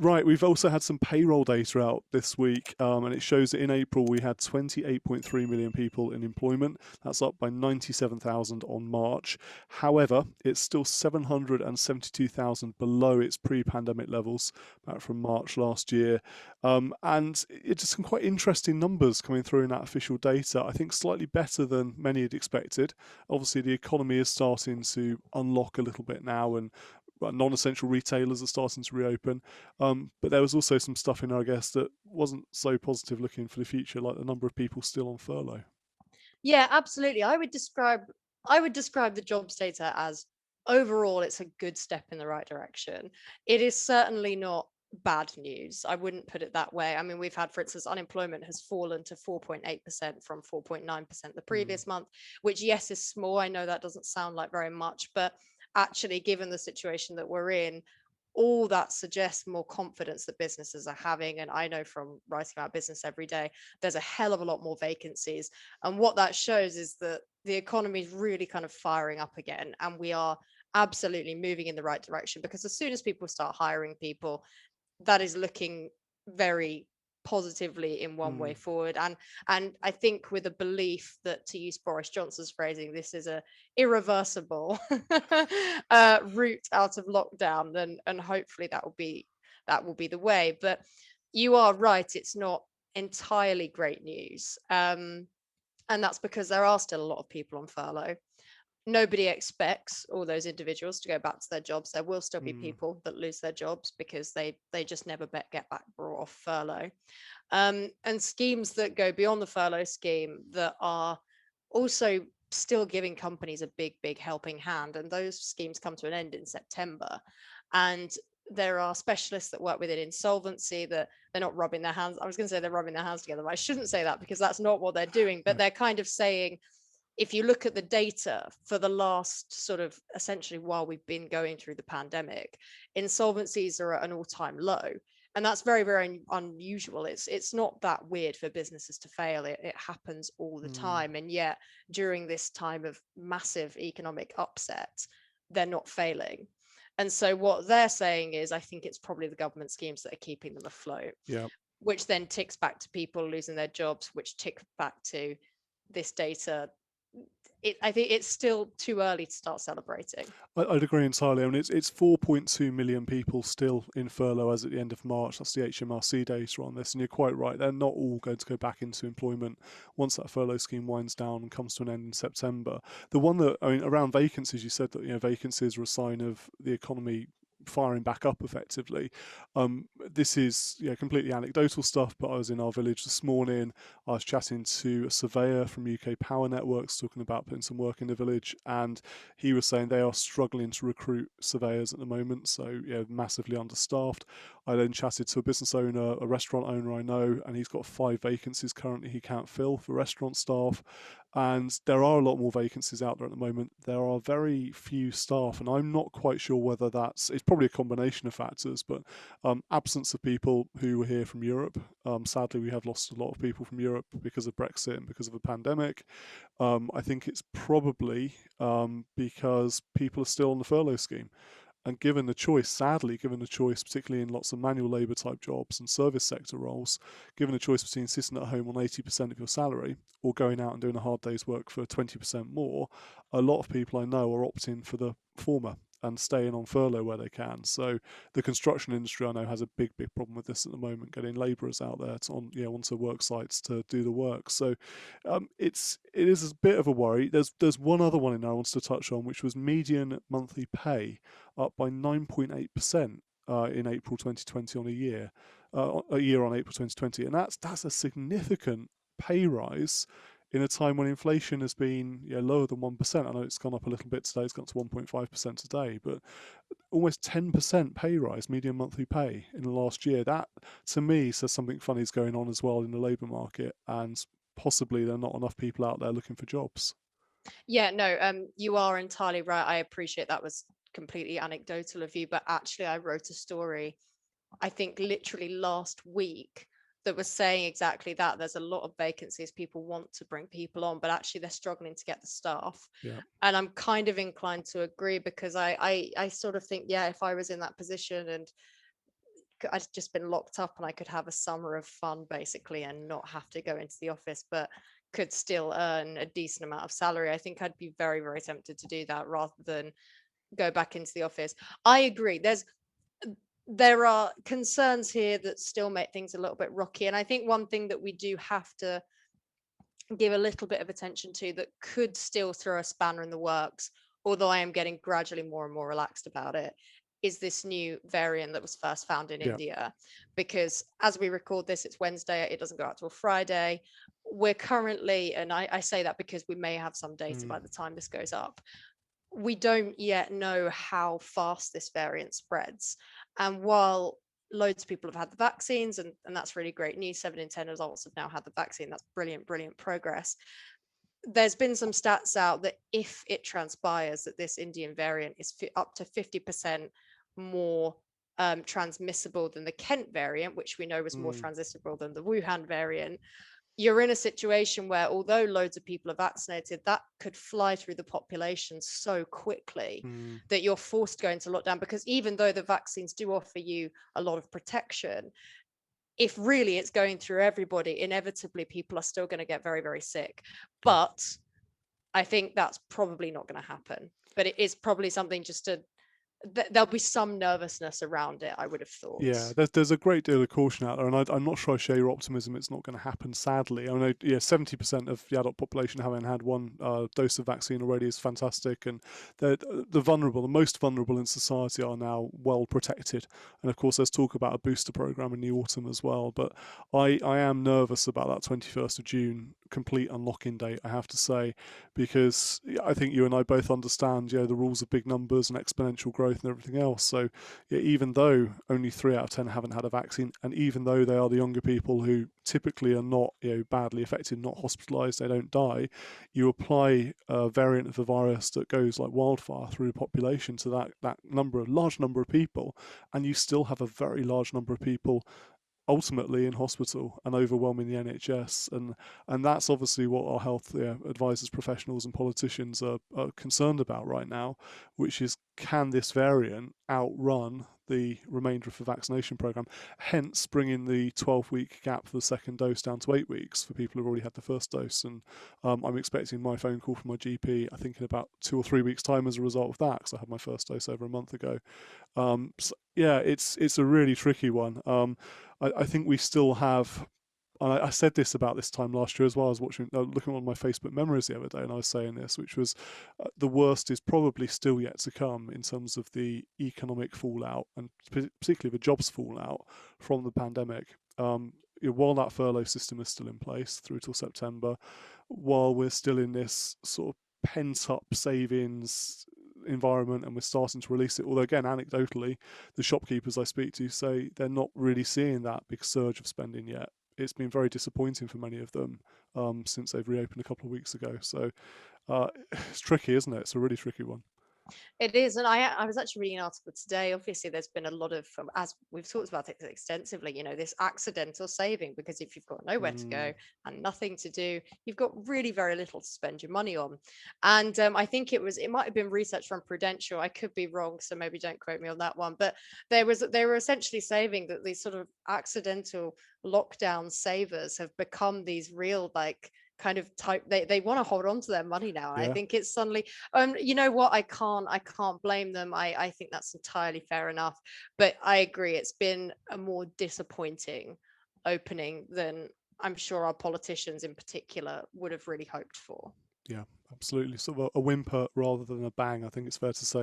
Right, we've also had some payroll data out this week, and it shows that in April we had 28.3 million people in employment. That's up by 97,000 on March. However, it's still 772,000 below its pre-pandemic levels back from March last year. And it's just some quite interesting numbers coming through in that official data. I think slightly better than many had expected. Obviously, the economy is starting to unlock a little bit now, and non-essential retailers are starting to reopen. But there was also some stuff in there, I guess, that wasn't so positive looking for the future, like the number of people still on furlough. Yeah, absolutely. I would describe the jobs data as overall it's a good step in the right direction. It is certainly not bad news. I wouldn't put it that way. I mean, we've had, for instance, unemployment has fallen to 4.8% from 4.9% the Mm, previous month, which, yes, is small. I know that doesn't sound like very much, but actually, given the situation that we're in, all that suggests more confidence that businesses are having. And I know from writing about business every day, there's a hell of a lot more vacancies. And what that shows is that the economy is really kind of firing up again. And we are absolutely moving in the right direction, because as soon as people start hiring people, that is looking very positively in one way mm. forward. And I think with a belief that, to use Boris Johnson's phrasing, this is a irreversible route out of lockdown, and hopefully that will be the way. But you are right, it's not entirely great news. And that's because there are still a lot of people on furlough. Nobody expects all those individuals to go back to their jobs. There will still be Mm. people that lose their jobs because they just never get back, brought off furlough. And schemes that go beyond the furlough scheme that are also still giving companies a big helping hand, and those schemes come to an end in September. And there are specialists that work within insolvency that they're not rubbing their hands. I was going to say they're rubbing their hands together, but I shouldn't say that, because that's not what they're doing. But No. they're kind of saying, if you look at the data for the last sort of, essentially, while we've been going through the pandemic, insolvencies are at an all-time low. And that's very unusual. It's not that weird for businesses to fail. It happens all the Mm. time. And yet, during this time of massive economic upset, they're not failing. And so what they're saying is, I think it's probably the government schemes that are keeping them afloat, Yeah. which then ticks back to people losing their jobs, which ticks back to this data. I think it's still too early to start celebrating. I'd agree entirely. I mean, it's 4.2 million people still in furlough as at the end of March. That's the HMRC data on this, and you're quite right. They're not all going to go back into employment once that furlough scheme winds down and comes to an end in September. The one that, I mean, around vacancies, you said that vacancies are a sign of the economy firing back up effectively. This is completely anecdotal stuff, but I was in our village this morning. I was chatting to a surveyor from UK Power Networks talking about putting some work in the village, and he was saying they are struggling to recruit surveyors at the moment, so massively understaffed. I then chatted to a business owner, a restaurant owner I know, and he's got 5 vacancies currently he can't fill for restaurant staff. And there are a lot more vacancies out there at the moment. There are very few staff, and I'm not quite sure whether it's probably a combination of factors, but absence of people who were here from Europe. Sadly, we have lost a lot of people from Europe because of Brexit and because of a pandemic. I think it's probably because people are still on the furlough scheme. And given the choice, sadly, given the choice, particularly in lots of manual labour type jobs and service sector roles, given the choice between sitting at home on 80% of your salary or going out and doing a hard day's work for 20% more, a lot of people I know are opting for the former and staying on furlough where they can. So the construction industry I know has a big problem with this at the moment, getting labourers out there onto work sites to do the work. So it is a bit of a worry. There's one other one in there I wanted to touch on, which was median monthly pay up by 9.8% in April 2020 on a year on April 2020, and that's a significant pay rise in a time when inflation has been lower than 1%. I know it's gone up a little bit today; it's gone to 1.5% today, but almost 10% pay rise, median monthly pay in the last year. That to me says something funny is going on as well in the labour market, and possibly there are not enough people out there looking for jobs. Yeah, no, you are entirely right. I appreciate that was completely anecdotal of you, but actually, I wrote a story, I think literally last week, that was saying exactly that. There's a lot of vacancies. People want to bring people on, but actually they're struggling to get the staff. Yeah. And I'm kind of inclined to agree, because I sort of think, yeah, if I was in that position and I'd just been locked up and I could have a summer of fun basically and not have to go into the office, but could still earn a decent amount of salary, I think I'd be very, very tempted to do that rather than go back into the office. I agree. There are concerns here that still make things a little bit rocky. And I think one thing that we do have to give a little bit of attention to that could still throw a spanner in the works, although I am getting gradually more and more relaxed about it, is this new variant that was first found in Yeah. India. Because as we record this, it's Wednesday, it doesn't go out till Friday. We're currently, and I say that because we may have some data by the time this goes up, we don't yet know how fast this variant spreads. And while loads of people have had the vaccines, and that's really great news, 7 in 10 adults have now had the vaccine, that's brilliant, brilliant progress. There's been some stats out that if it transpires that this Indian variant is up to 50% more transmissible than the Kent variant, which we know was more transmissible than the Wuhan variant, you're in a situation where, although loads of people are vaccinated, that could fly through the population so quickly that you're forced to go into lockdown. Because even though the vaccines do offer you a lot of protection, if really it's going through everybody, inevitably people are still going to get very, very sick. But I think that's probably not going to happen. But it is probably something just to there'll be some nervousness around it, I would have thought. Yeah, there's a great deal of caution out there, and I'm not sure I share your optimism. It's not going to happen, sadly. I know, 70% of the adult population having had one dose of vaccine already is fantastic, and the vulnerable, the most vulnerable in society, are now well protected. And of course, there's talk about a booster program in the autumn as well. But I am nervous about that 21st of June complete unlocking date, I have to say, because I think you and I both understand, the rules of big numbers and exponential growth and everything else. So even though only 3 out of 10 haven't had a vaccine, and even though they are the younger people who typically are not badly affected, not hospitalised, they don't die, you apply a variant of the virus that goes like wildfire through the population to that large number of people, and you still have a very large number of people ultimately in hospital and overwhelming the NHS, and that's obviously what our health advisors, professionals, and politicians are concerned about right now, which is, can this variant outrun the remainder of the vaccination program? Hence, bringing the 12-week gap for the second dose down to 8 weeks for people who've already had the first dose. And I'm expecting my phone call from my GP, I think, in about 2 or 3 weeks' time as a result of that, because I had my first dose over a month ago. So, yeah, it's a really tricky one. I think we still have, and I said this about this time last year as well. I was looking at one of my Facebook memories the other day, and I was saying this, which was the worst is probably still yet to come in terms of the economic fallout, and particularly the jobs fallout from the pandemic. While that furlough system is still in place through till September, while we're still in this sort of pent-up savings environment and we're starting to release it, although again, anecdotally, the shopkeepers I speak to say they're not really seeing that big surge of spending yet. It's been very disappointing for many of them since they've reopened a couple of weeks ago. So it's tricky, isn't it? It's a really tricky one. It is, and I was actually reading an article today. Obviously, there's been a lot of, as we've talked about it extensively, this accidental saving, because if you've got nowhere to go and nothing to do, you've got really very little to spend your money on. And I think it might have been research from Prudential. I could be wrong, so maybe don't quote me on that one. But they were essentially saying that these sort of accidental lockdown savers have become these real kind of type, they want to hold on to their money now. And I think it's suddenly you know what, I can't blame them. I think that's entirely fair enough, but I agree, it's been a more disappointing opening than I'm sure our politicians in particular would have really hoped for. Yeah, absolutely. Sort of a whimper rather than a bang, I think it's fair to say.